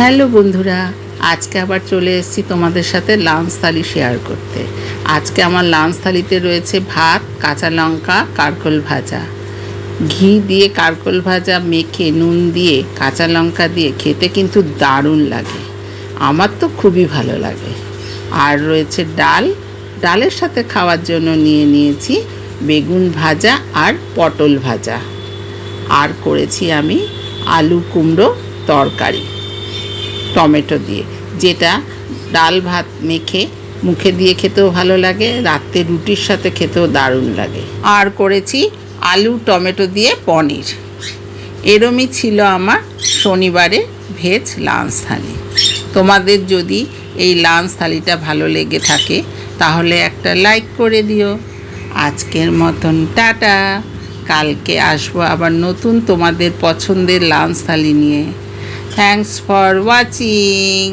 Hello বন্ধুরা, আজকে আবার চলে এসেছি তোমাদের সাথে লাঞ্চ থালি শেয়ার করতে। আজকে আমার লাঞ্চ থালিতে রয়েছে ভাত, কাঁচা লঙ্কা, কারকোল ভাজা। ঘি দিয়ে কারকোল ভাজা মেখে নুন দিয়ে কাঁচা লঙ্কা দিয়ে খেতে কিন্তু দারুণ লাগে। আমার তো খুবই ভালো লাগে। আর রয়েছে ডাল, ডালের সাথে খাওয়ার জন্য নিয়েছি বেগুন ভাজা আর পটল ভাজা। আর করেছি আমি আলু কুমড়ো তরকারি টমেটো দিয়ে, যেটা ডাল ভাত মেখে মুখে দিয়ে খেতেও ভালো লাগে, রাত্রে রুটির সাথে খেতেও দারুণ লাগে। আর করেছি আলু টমেটো দিয়ে পনির। এরমই ছিল আমার শনিবারে ভেজ লাঞ্চ থালি। তোমাদের যদি এই লাঞ্চ থালিটা ভালো লেগে থাকে তাহলে একটা লাইক করে দিও। আজকের মতন টাটা। কালকে আসবো আবার নতুন তোমাদের পছন্দের লাঞ্চ থালি নিয়ে। Thanks for watching.